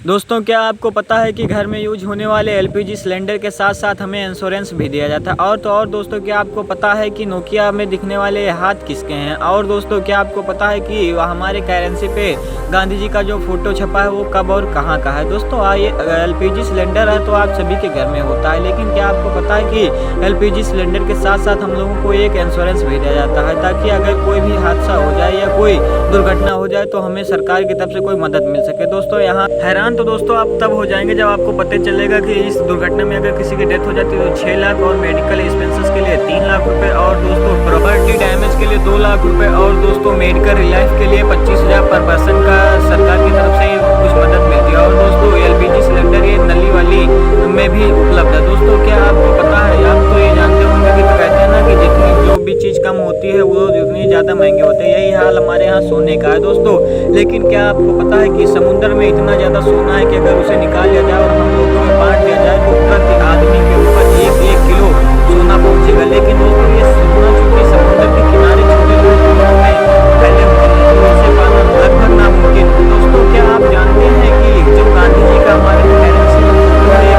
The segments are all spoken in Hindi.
दोस्तों, क्या आपको पता है कि घर में यूज होने वाले एलपीजी सिलेंडर के साथ साथ हमें इंश्योरेंस भी दिया जाता है। और दोस्तों, क्या आपको पता है कि नोकिया में दिखने वाले हाथ किसके हैं। और दोस्तों, क्या आपको पता है कि हमारे करेंसी पे गांधी जी का जो फोटो छपा है वो कब और कहाँ का है। दोस्तों, ये एलपीजी सिलेंडर है तो आप सभी के घर में होता है, लेकिन क्या आपको पता है कि एलपीजी सिलेंडर के साथ साथ हम लोगों को एक इंश्योरेंस भी दिया जाता है, ताकि अगर कोई भी हादसा हो जाए या कोई दुर्घटना हो जाए तो हमें सरकार की तरफ से कोई मदद मिल सके। दोस्तों, यहाँ हैरान तो दोस्तों आप तब हो जाएंगे जब आपको पता चलेगा कि इस दुर्घटना में अगर किसी की डेथ हो जाती है तो 6 लाख और मेडिकल एक्सपेंसेस के लिए 3 लाख रुपए और दोस्तों प्रॉपर्टी डैमेज के लिए 2 लाख रुपए और दोस्तों मेडिकल रिलाइफ के लिए 25,000 पर पर्सन का सरकार की तरफ से कुछ मदद मिलती है। और दोस्तों एलपीजी सिलेंडर ये नली वाली में भी उपलब्ध है। दोस्तों, क्या आपको पता है, आप तो ये जानते होंगे कि तो कहते हैं ना कि जितनी जो भी चीज़ कम होती है वो जितनी ज़्यादा महंगे होते हैं। यही हाल हमारे यहाँ सोने का है दोस्तों। लेकिन क्या आपको पता है कि समुद्र में इतना ज़्यादा सोना है कि अगर उसे निकाल लिया जाए और हम लोगों में बांट दिया जाए तो प्रति आदमी के ऊपर 1-1 किलो सोना पहुँचेगा। लेकिन दोस्तों ये सोना चूंकि समुद्र के किनारे छोटे छोटे में फैले हुए हैं तो इसे पाना लगभग नामुमकिन है। दोस्तों, क्या आप जानते हैं कि जो गांधी जी का हमारे करेंसी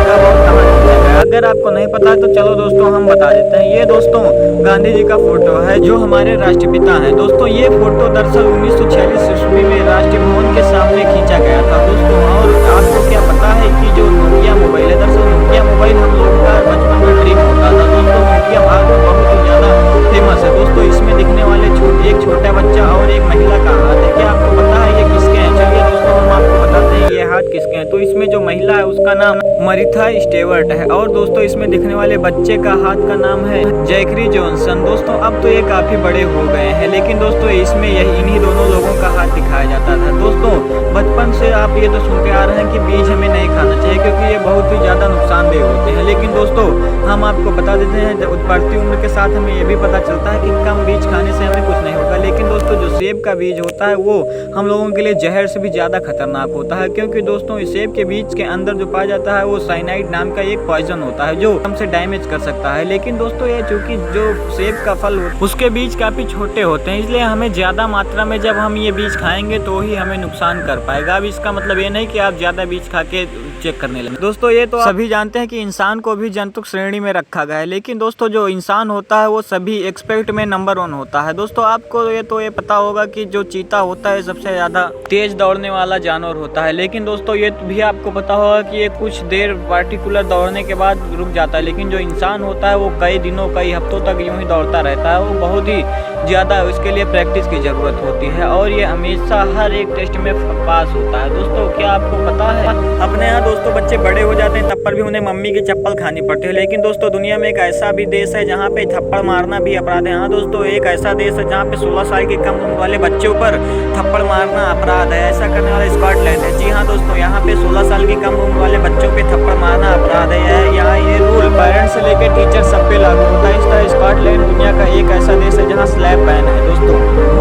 कब और कहाँ है? अगर आपको नहीं पता है तो चलो दोस्तों हम बता देते हैं। ये दोस्तों गांधी जी का फोटो है जो हमारे राष्ट्रपिता हैं। दोस्तों, ये फोटो दरअसल 1946 ईस्वी में राष्ट्रीय भवन के सामने खींचा गया था दोस्तों। और आपको क्या पता है कि जो नोकिया मोबाइल है, दरअसल नोकिया मोबाइल हम लोगों का बचपन में ड्रीम होता था दोस्तों। नोकिया भारत में बहुत ही ज़्यादा फेमस है दोस्तों। इसमें दिखने वाले एक छोटा बच्चा और एक महिला का हाथ है। क्या आपको पता है ये किसके हैं? चलिए दोस्तों हम आपको बताते हैं ये हाथ किसके हैं। तो इसमें जो महिला है उसका नाम मरीथा स्टेवर्ट है और दोस्तों इसमें दिखने वाले बच्चे का हाथ का नाम है जैकरी जॉनसन। दोस्तों, अब तो ये काफ़ी बड़े हो गए हैं, लेकिन दोस्तों इसमें इन्हीं दोनों लोगों का हाथ दिखाया जाता था। दोस्तों, बचपन से आप ये तो सुनते आ रहे हैं कि बीज हमें नहीं खाना चाहिए क्योंकि ये बहुत ही ज़्यादा नुकसानदेह होते हैं। लेकिन दोस्तों हम आपको बता देते हैं, जब बढ़ती उम्र के साथ हमें ये भी पता चलता है कि कम बीज खाने से हमें कुछ नहीं होगा। लेकिन दोस्तों जो सेब का बीज होता है वो हम लोगों के लिए जहर से भी ज़्यादा खतरनाक होता है, क्योंकि दोस्तों इस सेब के बीज के अंदर जो पाया जाता है वो साइनाइड नाम का एक पॉइजन होता है जो हमसे डैमेज कर सकता है। लेकिन दोस्तों ये चूंकि जो सेब का फल उसके बीज काफ़ी छोटे होते हैं, इसलिए हमें ज़्यादा मात्रा में जब हम ये बीज खाएंगे तो ही हमें नुकसान कर पाएगा। अब इसका मतलब ये नहीं कि आप ज़्यादा बीज खा के चेक करने लगे। दोस्तों, ये तो सभी जानते हैं कि इंसान को भी जंतुक श्रेणी में रखा गया है, लेकिन दोस्तों जो इंसान होता है वो सभी एक्सपेक्ट में नंबर 1 होता है। दोस्तों, आपको ये पता होगा कि जो चीता होता है सबसे ज़्यादा तेज दौड़ने वाला जानवर होता है। लेकिन दोस्तों ये भी आपको पता होगा कि ये कुछ देर पार्टिकुलर दौड़ने के बाद रुक जाता है, लेकिन जो इंसान होता है वो कई दिनों कई हफ्तों तक यूं ही दौड़ता रहता है। वो बहुत ही ज़्यादा इसके लिए प्रैक्टिस की ज़रूरत होती है और ये हमेशा हर एक टेस्ट में पास होता है। दोस्तों, क्या आपको पता है अपने यहाँ दोस्तों बच्चे बड़े हो जाते हैं तब पर भी उन्हें मम्मी की चप्पल खानी पड़ती है। लेकिन दोस्तों दुनिया में एक ऐसा भी देश है जहाँ पे थप्पड़ मारना भी अपराध है। हाँ दोस्तों, एक ऐसा देश है जहाँ पे 16 साल की कम उम्र वाले बच्चों पर थप्पड़ मारना अपराध है। ऐसा करने वाला स्कॉटलैंड है। जी हाँ दोस्तों, यहाँ पे 16 साल की कम उम्र वाले बच्चों पे थप्पड़ मारना अपराध है। यहाँ ये रूल पेरेंट्स से लेकर टीचर सब पे लागू होता है। इस तरह स्कॉटलैंड दुनिया का एक ऐसा देश है जहाँ स्लैब बैन है।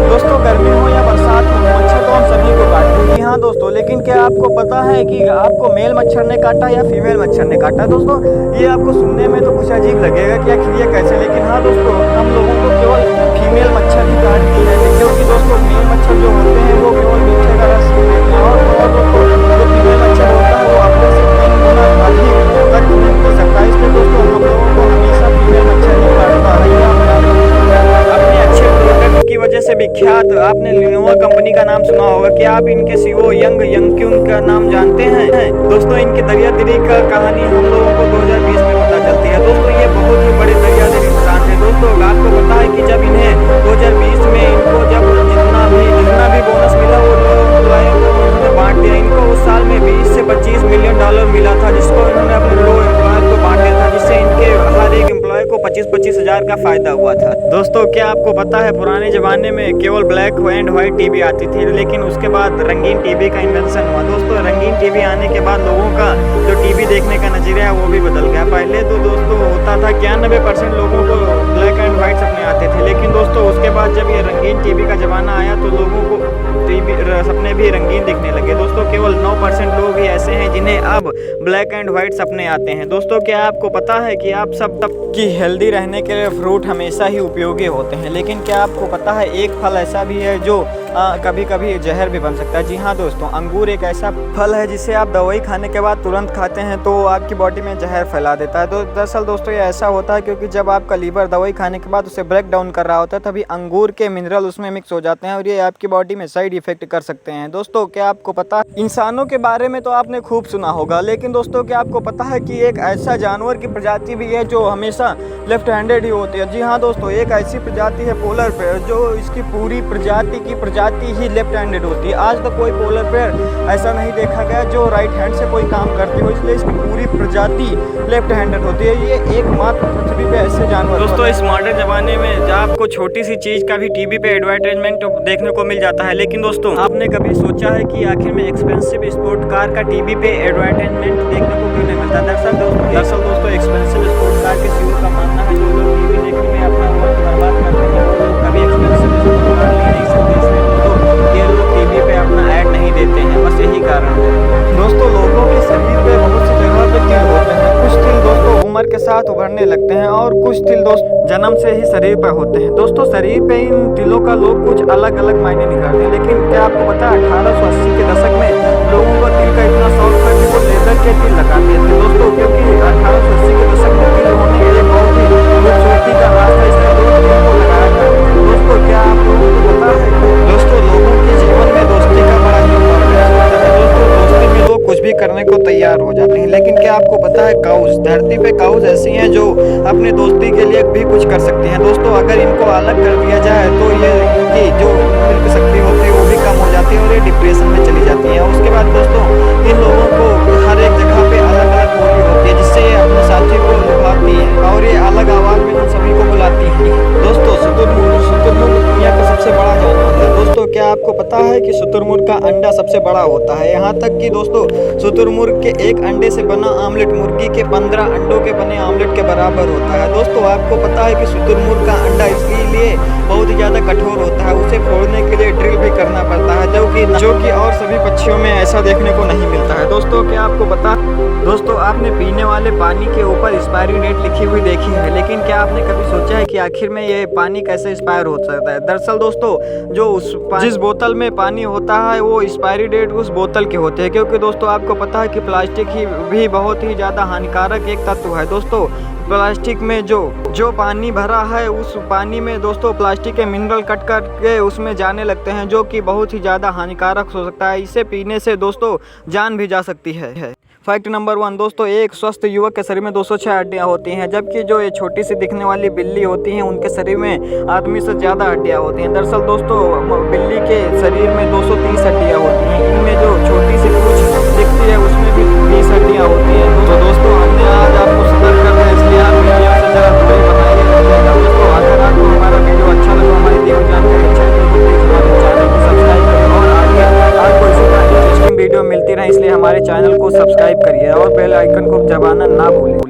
दोस्तों गर्मी हो या बरसात हो, मच्छर तो हम सभी को काटते हैं। हाँ दोस्तों, लेकिन क्या आपको पता है कि आपको मेल मच्छर ने काटा या फीमेल मच्छर ने काटा? दोस्तों ये आपको सुनने में तो कुछ अजीब लगेगा कि आखिर ये कैसे, लेकिन हाँ दोस्तों हम लोगों को केवल फीमेल मच्छर ही काटती है, क्योंकि दोस्तों मेल मच्छर जो होते हैं वो केवल मीठे का रस पीते हैं और दोस्तों जो फीमेल मच्छर होता है वो अपने से 3 गुना अधिक तक पी सकता है। इसलिए दोस्तों हम लोगों को हमेशा फीमेल मच्छर ही काटता है। अपने अच्छे प्रोडक्ट की वजह से विख्यात आपने लिनोवा कंपनी का नाम सुना होगा। क्या आप इनके सीईओ यंग का नाम जानते हैं? दोस्तों इनके दरियादिली का कहानी हम लोगों को 2020 में पता चलती है। दोस्तों ये बहुत ही बड़े दरियादिल इंसान थे। दोस्तों आपको पता है कि जब इन्हें 2020 में इनको जब जितना भी बोनस मिला वो एम्प्लॉय को उन्होंने बांट दिया। इनको उस साल में 20 से 25 मिलियन डॉलर मिला था, जिसको इन्होंने अपने लो एम्प्लॉय को बांट दिया था, जिससे इनके हर एक एम्प्लॉय को 25-25 हज़ार का फायदा हुआ था। दोस्तों क्या आपको पता है पुराने जमाने में केवल ब्लैक एंड व्हाइट टीवी आती थी, लेकिन उसके बाद रंगीन टीवी का इन्वेंशन हुआ। दोस्तों रंगीन टीवी आने के बाद लोगों का जो टीवी देखने का नजरिया है वो भी बदल गया। पहले तो दोस्तों होता था 91% लोगों को ब्लैक एंड व्हाइट सपने आते थे, लेकिन दोस्तों उसके बाद जब ये रंगीन टीवी का जमाना आया तो लोगों को टीवी सपने भी रंगीन दिखने लगे। दोस्तों केवल 9% लोग ही ऐसे हैं जिन्हें अब ब्लैक एंड व्हाइट सपने आते हैं। दोस्तों क्या आपको पता है कि आप सब की हेल्दी रहने के लिए फ्रूट हमेशा ही उपयोगी होते हैं, लेकिन क्या आपको पता है एक फल ऐसा भी है जो कभी कभी जहर भी बन सकता है। जी हाँ दोस्तों, अंगूर एक ऐसा फल है जिसे आप दवाई खाने के बाद तुरंत खाते हैं तो आपकी बॉडी में जहर फैला देता है। तो दरअसल दोस्तों ये ऐसा होता है क्योंकि जब आपका लीवर दवाई खाने के बाद उसे ब्रेक डाउन कर रहा होता है तभी अंगूर के मिनरल उसमें मिक्स हो जाते हैं और ये आपकी बॉडी में साइड इफेक्ट कर सकते हैं। दोस्तों क्या आपको पता है, इंसानों के बारे में तो आपने खूब सुना होगा, लेकिन दोस्तों क्या आपको पता है कि एक ऐसा जानवर की प्रजाति भी है जो हमेशा लेफ्ट हैंडेड ही होती है। जी हाँ दोस्तों, एक ऐसी प्रजाति है पोलर बेयर जो इसकी पूरी प्रजाति ही लेफ्ट हैंडेड होती है। आज तक कोई पोलर बेयर ऐसा नहीं देखा गया जो राइट हैंड से कोई काम करती हो, इसलिए इसकी पूरी प्रजाति लेफ्ट हैंडेड होती है। ये एकमात्र पृथ्वी पे ऐसे जानवर। दोस्तों इस मॉडर्न जमाने में आपको छोटी सी चीज का भी टीवी पे एडवर्टाइजमेंट देखने को मिल जाता है, लेकिन दोस्तों आपने कभी सोचा है कि आखिर में एक्सपेंसिव स्पोर्ट कार का टीवी पे एडवर्टाइजमेंट देखने को क्यों नहीं मिलता? दरअसल दोस्तों एक्सपेंसिव स्पोर्ट कार के सीईओ का मानना है जो लोग टीवी देखने में अपना वक्त बर्बाद करते हैं वो लोग कभी एक्सपेंसिव स्पोर्ट कार ले नहीं सकते, इसलिए दोस्तों ये लोग टीवी पे अपना ऐड नहीं देते हैं, बस यही कारण है। दोस्तों लोगों के शरीर पे बहुत सी जगह पे तिल होते हैं। कुछ तिल दोस्तों उम्र के साथ उभरने लगते हैं और कुछ तिल दोस्त जन्म से ही शरीर पर होते हैं। दोस्तों शरीर पे इन तिलों का लोग कुछ अलग अलग मायने निकालते हैं, लेकिन क्या आपको पता है 1880 के दशक में लोगों को तिल का इतना शौक था कि वो लेदर के तिल लगाते थे। दोस्तों क्योंकि 1880 के दशक में तिल होने के लिए बहुत ही खूबसूरती का राज था, इसलिए लोग तिल को लगाया करते थे। दोस्तों क्या आप लोगों को पता है, दोस्तों लोगों के जीवन में दोस्ती का बड़ा इम्पोर्टेंस होता है। दोस्तों दोस्ती में लोग कुछ भी करने को तैयार हो जाते हैं, लेकिन क्या आपको पता है काउज, धरती पे काउज ऐसी हैं जो अपने दोस्ती के लिए भी कुछ कर सकती हैं। दोस्तों अगर इनको अलग कर दिया जाए तो ये इनकी जो मिल्क शक्ति होती है वो भी कम हो जाती है और ये डिप्रेशन में चली जाती है। उसके बाद दोस्तों इन लोगों को हर एक जगह पे अलग अलग बोली होती है जिससे ये अपने साथी को लुभाती है और ये अलग आवाज में उन सभी को बुलाती है। दोस्तों शुतुरमुर्ग दुनिया का सबसे बड़ा जानवर है। दोस्तों क्या आपको पता है कि शुतुरमुर्ग का अंडा सबसे बड़ा होता है? यहाँ तक कि दोस्तों शुतुरमुर्ग के एक अंडे से बना आमलेट मुर्गी के 15 अंडों के बने आमलेट के बराबर होता है। दोस्तों आपको पता है कि शुतुरमुर्ग का अंडा इसलिए बहुत ही ज्यादा कठोर होता है, उसे फोड़ने के लिए ड्रिल भी करना पड़ता है, जो कि और सभी पक्षियों में ऐसा देखने को नहीं मिलता है। दोस्तों क्या आपको पता, दोस्तों आपने पीने वाले पानी के ऊपर एक्सपायरी डेट लिखी हुई देखी है, लेकिन क्या आपने कभी सोचा है कि आखिर में ये पानी कैसे एक्सपायर हो सकता है? दरअसल दोस्तों जो जिस बोतल में पानी होता है वो एक्सपायरी डेट उस बोतल के होते हैं, क्योंकि दोस्तों आपको पता है कि प्लास्टिक ही भी बहुत ही ज़्यादा हानिकारक एक तत्व है। दोस्तों प्लास्टिक में जो पानी भरा है उस पानी में दोस्तों प्लास्टिक के मिनरल कट करके उसमें जाने लगते हैं, जो कि बहुत ही ज़्यादा हानिकारक हो सकता है। इसे पीने से दोस्तों जान भी जा सकती है। फैक्ट नंबर 1 दोस्तों, एक स्वस्थ युवक के शरीर में 206 हड्डियां होती हैं, जबकि जो ये छोटी सी दिखने वाली बिल्ली होती हैं उनके शरीर में आदमी से ज़्यादा हड्डियां होती हैं। दरअसल दोस्तों बिल्ली के शरीर में 230 हड्डियां होती हैं, इनमें जो छोटी सी पूंछ दिखती है उसमें भी 30 हड्डियां होती हैं। तो दोस्तों हमने आज आपको सतर्क कर दिया, इसलिए आप वीडियो से ज़रा दूरी बनाइए। दोस्तों अगर आपको हमारा वीडियो अच्छा लगा, हमारी दी हुई जानकारी अच्छी लगी तो प्लीज़ हमारे चैनल को सब्सक्राइब करें और आगे आपको इसी तरह इंटरेस्टिंग वीडियो मिलती रहे, इसलिए हमारे चैनल को सब्सक्राइब करिए और बेल आइकन को दबाना ना भूलें।